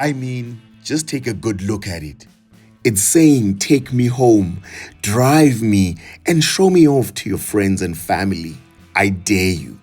I mean, just take a good look at it. It's saying, take me home, drive me, and show me off to your friends and family. I dare you.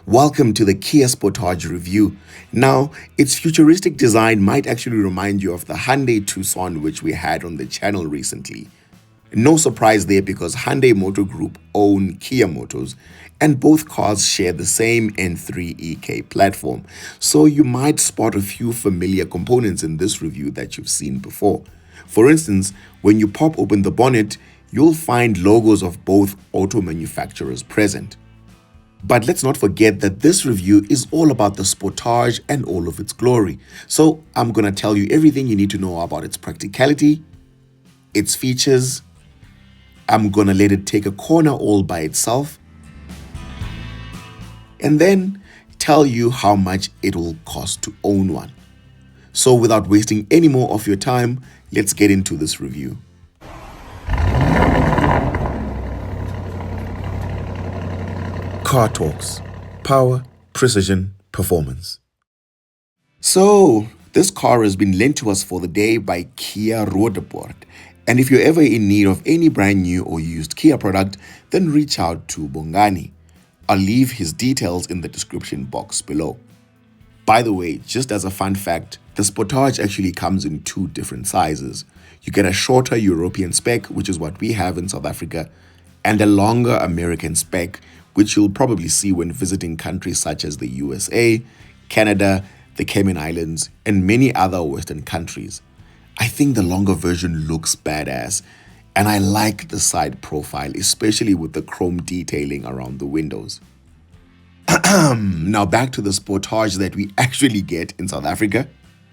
Welcome to the Kia Sportage review. Now, its futuristic design might actually remind you of the Hyundai Tucson which we had on the channel recently. No surprise there because Hyundai Motor Group own Kia Motors and both cars share the same N3EK platform, so you might spot a few familiar components in this review that you've seen before. For instance, when you pop open the bonnet, you'll find logos of both auto manufacturers present. But let's not forget that this review is all about the Sportage and all of its glory. So I'm gonna tell you everything you need to know about its practicality, its features. I'm gonna let it take a corner all by itself, and then tell you how much it will cost to own one. So without wasting any more of your time, let's get into this review. Car Talks: Power, Precision, Performance. So, this car has been lent to us for the day by Kia Roodepoort. And if you're ever in need of any brand new or used Kia product, then reach out to Bongani. I'll leave his details in the description box below. By the way, just as a fun fact, the Sportage actually comes in two different sizes. You get a shorter European spec, which is what we have in South Africa, and a longer American spec, which you'll probably see when visiting countries such as the USA, Canada, the Cayman Islands, and many other Western countries. I think the longer version looks badass, and I like the side profile, especially with the chrome detailing around the windows. Now back to the Sportage that we actually get in South Africa.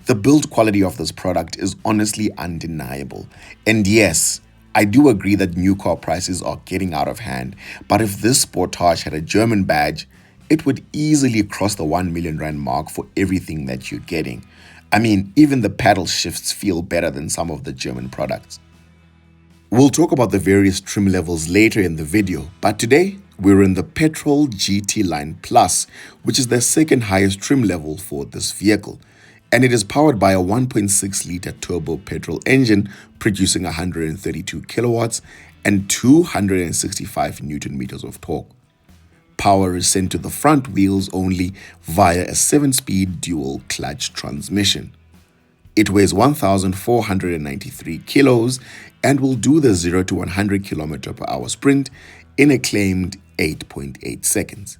The build quality of this product is honestly undeniable. And yes, I do agree that new car prices are getting out of hand, but if this Sportage had a German badge, it would easily cross the 1 million rand mark for everything that you're getting. I mean, even the paddle shifts feel better than some of the German products. We'll talk about the various trim levels later in the video, but today we're in the Petrol GT Line Plus, which is the second highest trim level for this vehicle. And it is powered by a 1.6-liter turbo petrol engine producing 132 kilowatts and 265 newton meters of torque. Power is sent to the front wheels only via a 7-speed dual clutch transmission. It weighs 1,493 kilos and will do the 0 to 100 km per hour sprint in a claimed 8.8 seconds.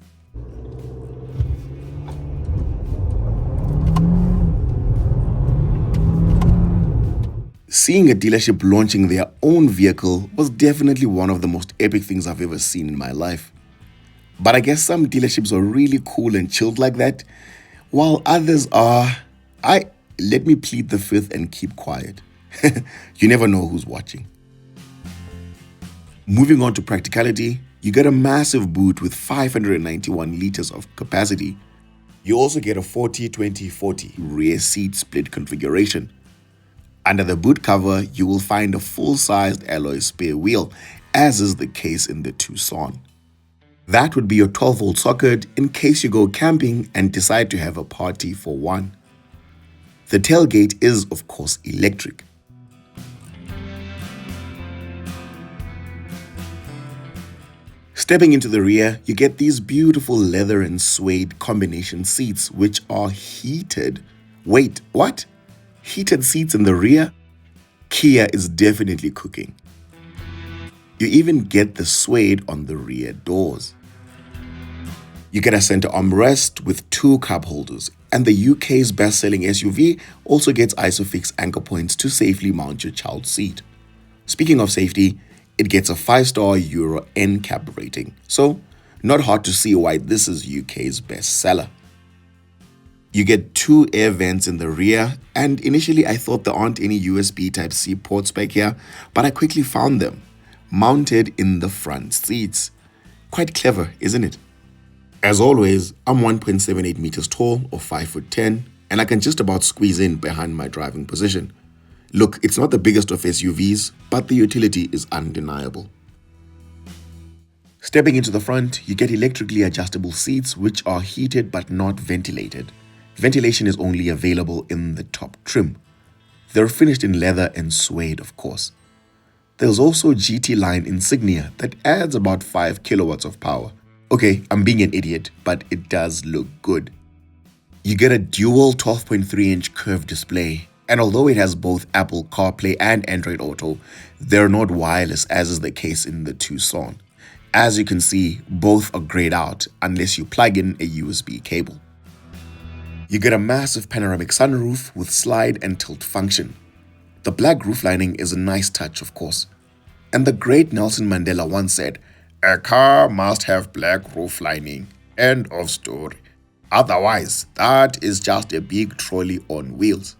Seeing a dealership launching their own vehicle was definitely one of the most epic things I've ever seen in my life. But I guess some dealerships are really cool and chilled like that, while others are, let me plead the fifth and keep quiet. You never know who's watching. Moving on to practicality, you get a massive boot with 591 liters of capacity. You also get a 40-20-40 rear seat split configuration. Under the boot cover, you will find a full-sized alloy spare wheel, as is the case in the Tucson. That would be your 12-volt socket in case you go camping and decide to have a party for one. The tailgate is, of course, electric. Stepping into the rear, you get these beautiful leather and suede combination seats, which are heated. Wait, what? Heated seats in the rear? Kia is definitely cooking. You even get the suede on the rear doors. You get a center armrest with 2 cup holders, and the UK's best-selling SUV also gets ISOFIX anchor points to safely mount your child's seat. Speaking of safety, it gets a 5-star Euro NCAP rating, so not hard to see why this is UK's best seller. You get 2 air vents in the rear, and initially I thought there aren't any USB Type-C ports back here, but I quickly found them, mounted in the front seats. Quite clever, isn't it? As always, I'm 1.78 meters tall or 5'10", and I can just about squeeze in behind my driving position. Look, it's not the biggest of SUVs, but the utility is undeniable. Stepping into the front, you get electrically adjustable seats which are heated but not ventilated. Ventilation is only available in the top trim. They're finished in leather and suede, of course. There's also GT line insignia that adds about 5 kilowatts of power. Okay, I'm being an idiot, but it does look good. You get a dual 12.3-inch curved display, and although it has both Apple CarPlay and Android Auto, they're not wireless as is the case in the Tucson. As you can see, both are grayed out unless you plug in a USB cable. You get a massive panoramic sunroof with slide and tilt function. The black roof lining is a nice touch, of course. And the great Nelson Mandela once said, "A car must have black roof lining. End of story. Otherwise, that is just a big trolley on wheels."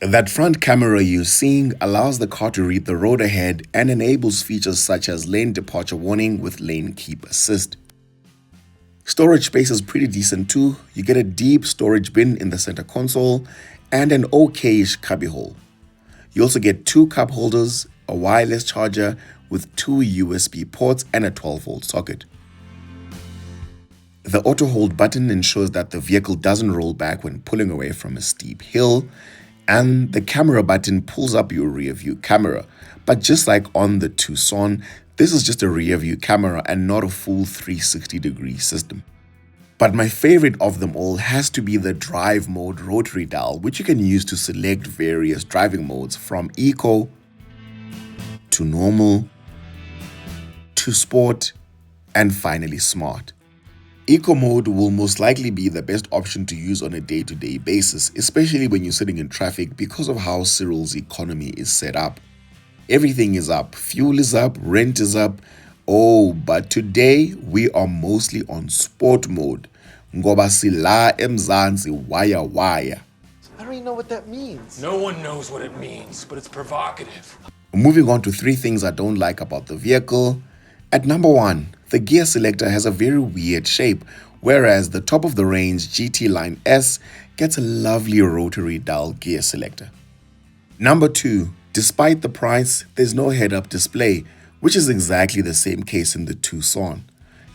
That front camera you're seeing allows the car to read the road ahead and enables features such as lane departure warning with lane keep assist. Storage space is pretty decent too. You get a deep storage bin in the center console and an okay-ish cubbyhole. You also get 2 cup holders, a wireless charger with 2 USB ports and a 12-volt socket. The auto hold button ensures that the vehicle doesn't roll back when pulling away from a steep hill, and the camera button pulls up your rear view camera. But just like on the Tucson, this is just a rear view camera and not a full 360-degree system. But my favorite of them all has to be the drive mode rotary dial, which you can use to select various driving modes from eco to normal to sport and finally smart. Eco mode will most likely be the best option to use on a day-to-day basis, especially when you're sitting in traffic because of how Cyril's economy is set up. Everything is up, fuel is up, rent is up. Oh, but today we are mostly on sport mode. Ngoba sila emzansi wire wire. I don't even know what that means. No one knows what it means, but it's provocative. Moving on to 3 things I don't like about the vehicle. At number 1, the gear selector has a very weird shape, whereas the top of the range GT Line S gets a lovely rotary dial gear selector. Number 2, despite the price, there's no head-up display, which is exactly the same case in the Tucson.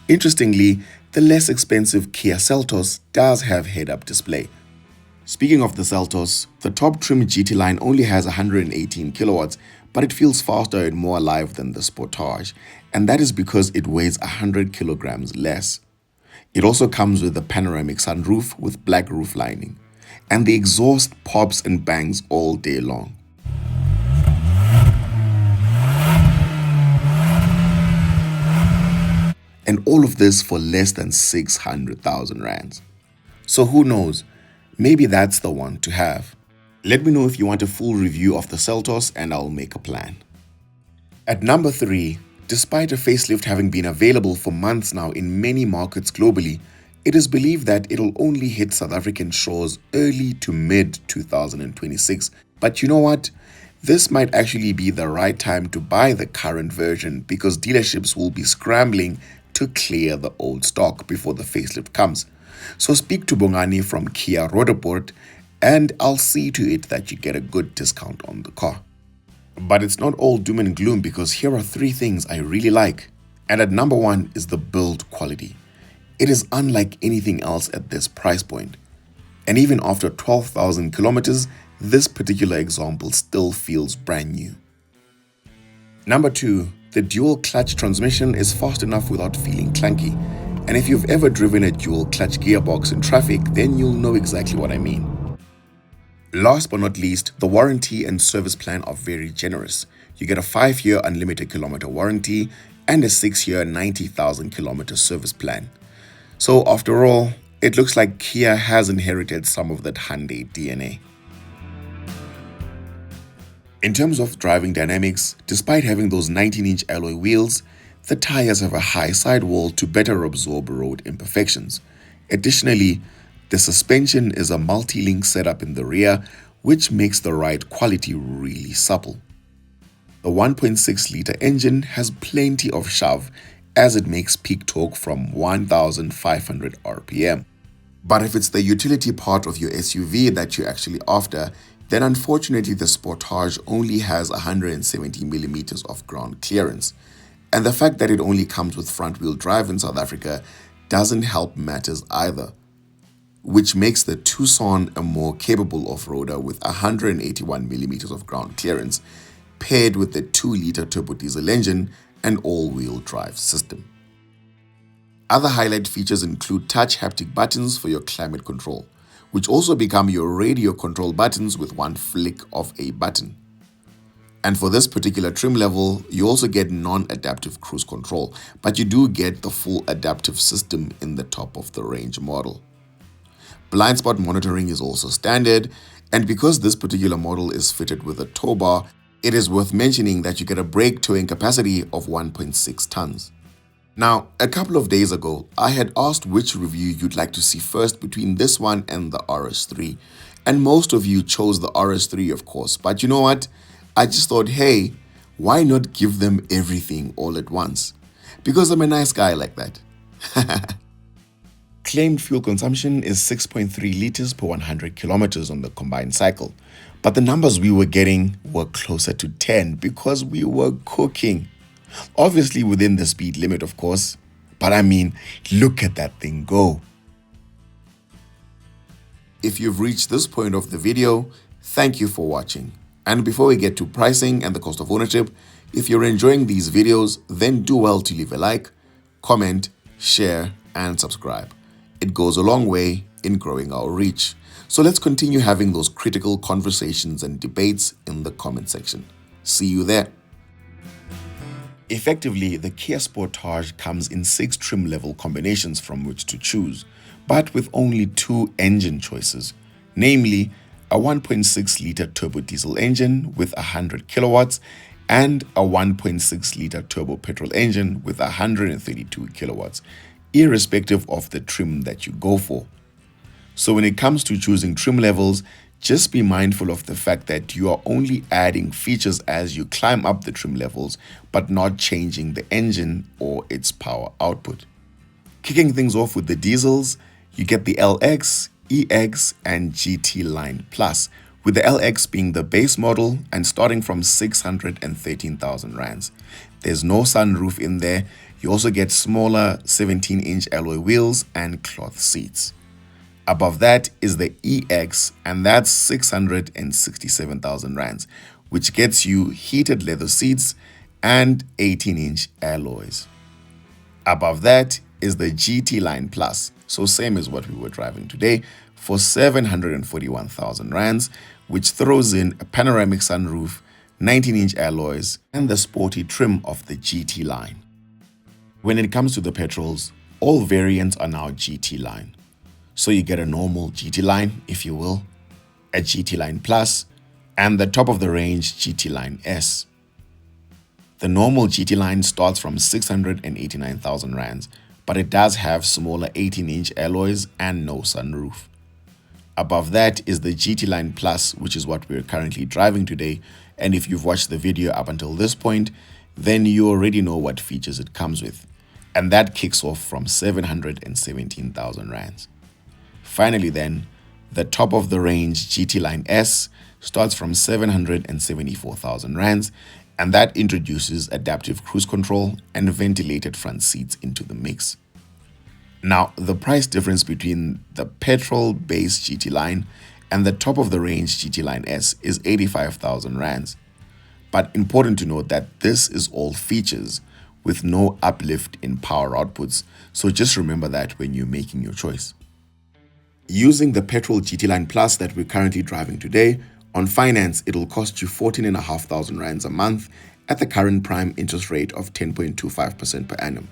Interestingly, the less expensive Kia Seltos does have head-up display. Speaking of the Seltos, the top trim GT line only has 118 kilowatts, but it feels faster and more alive than the Sportage, and that is because it weighs 100 kilograms less. It also comes with a panoramic sunroof with black roof lining, and the exhaust pops and bangs all day long. And all of this for less than 600,000 rands. So who knows, maybe that's the one to have. Let me know if you want a full review of the Seltos and I'll make a plan. At number 3, despite a facelift having been available for months now in many markets globally, it is believed that it'll only hit South African shores early to mid-2026. But you know what? This might actually be the right time to buy the current version because dealerships will be scrambling to clear the old stock before the facelift comes. So speak to Bongani from Kia Roodepoort and I'll see to it that you get a good discount on the car. But it's not all doom and gloom because here are 3 things I really like. And at number 1 is the build quality. It is unlike anything else at this price point. And even after 12,000 kilometers, this particular example still feels brand new. Number 2, the dual clutch transmission is fast enough without feeling clunky. And if you've ever driven a dual clutch gearbox in traffic, then you'll know exactly what I mean. Last but not least, the warranty and service plan are very generous. You get a 5-year unlimited kilometer warranty and a 6-year 90,000 kilometer service plan. So after all, it looks like Kia has inherited some of that Hyundai DNA. In terms of driving dynamics, despite having those 19-inch alloy wheels, the tires have a high sidewall to better absorb road imperfections. Additionally, the suspension is a multi-link setup in the rear, which makes the ride quality really supple. The 1.6-liter engine has plenty of shove as it makes peak torque from 1,500 RPM. But if it's the utility part of your SUV that you're actually after, then unfortunately the Sportage only has 170 millimeters of ground clearance. And the fact that it only comes with front-wheel drive in South Africa doesn't help matters either. which makes the Tucson a more capable off-roader with 181 millimeters of ground clearance, paired with the 2-liter turbo diesel engine and all-wheel drive system. Other highlight features include touch haptic buttons for your climate control, which also become your radio control buttons with one flick of a button. And for this particular trim level, you also get non-adaptive cruise control, but you do get the full adaptive system in the top of the range model. Blind spot monitoring is also standard, and because this particular model is fitted with a tow bar, it is worth mentioning that you get a brake towing capacity of 1.6 tons. Now, a couple of days ago, I had asked which review you'd like to see first between this one and the RS3, and most of you chose the RS3, of course, but you know what? I just thought, hey, why not give them everything all at once? Because I'm a nice guy like that. Claimed fuel consumption is 6.3 liters per 100 kilometers on the combined cycle, but the numbers we were getting were closer to 10 because we were cooking. Obviously within the speed limit, of course, but I mean, look at that thing go. If you've reached this point of the video, thank you for watching. And before we get to pricing and the cost of ownership, if you're enjoying these videos, then do well to leave a like, comment, share, and subscribe. It goes a long way in growing our reach. So let's continue having those critical conversations and debates in the comment section. See you there. Effectively, the Kia Sportage comes in 6 trim level combinations from which to choose, but with only 2 engine choices, namely a 1.6-liter turbo diesel engine with 100 kilowatts and a 1.6-liter turbo petrol engine with 132 kilowatts, irrespective of the trim that you go for. So when it comes to choosing trim levels, just be mindful of the fact that you are only adding features as you climb up the trim levels, but not changing the engine or its power output. Kicking things off with the diesels, you get the LX, EX, and GT Line Plus, with the LX being the base model and starting from 613,000 rands. There's no sunroof in there. You also get smaller 17-inch alloy wheels and cloth seats. Above that is the EX, and that's 667,000 rands, which gets you heated leather seats and 18-inch alloys. Above that is the GT Line Plus, so same as what we were driving today, for 741,000 rands, which throws in a panoramic sunroof, 19-inch alloys, and the sporty trim of the GT line. When it comes to the petrols, all variants are now GT line. So you get a normal GT line, if you will, a GT line Plus, and the top of the range GT line S. The normal GT line starts from 689,000 rands, but it does have smaller 18-inch alloys and no sunroof. Above that is the GT line Plus, which is what we're currently driving today, and if you've watched the video up until this point, then you already know what features it comes with, and that kicks off from 717,000 rands. Finally then, the top of the range GT Line S starts from 774,000 rands, and that introduces adaptive cruise control and ventilated front seats into the mix. Now, the price difference between the petrol-based GT Line and the top of the range GT Line S is 85,000 rands. But important to note that this is all features with no uplift in power outputs, so just remember that when you're making your choice. Using the petrol GT Line Plus that we're currently driving today, on finance it'll cost you 14,500 rands a month at the current prime interest rate of 10.25% per annum.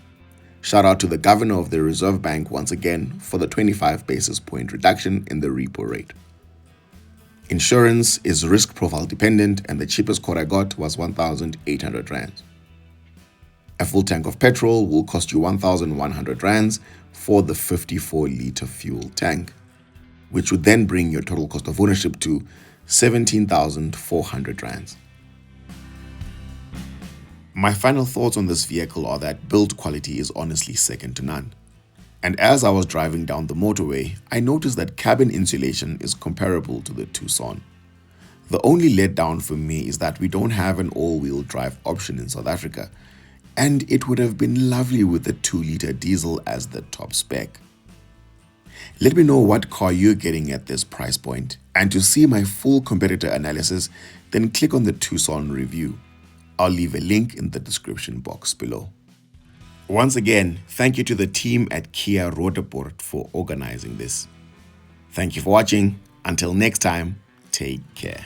Shout out to the governor of the Reserve Bank once again for the 25 basis point reduction in the repo rate. Insurance is risk profile dependent, and the cheapest quote I got was 1,800 rands. A full tank of petrol will cost you 1,100 rands for the 54-liter fuel tank, which would then bring your total cost of ownership to 17,400 rands. My final thoughts on this vehicle are that build quality is honestly second to none. And as I was driving down the motorway, I noticed that cabin insulation is comparable to the Tucson. The only letdown for me is that we don't have an all-wheel drive option in South Africa, and it would have been lovely with the 2-liter diesel as the top spec. Let me know what car you're getting at this price point, and to see my full competitor analysis, then click on the Tucson review. I'll leave a link in the description box below. Once again, thank you to the team at Kia Roodepoort for organizing this. Thank you for watching. Until next time, take care.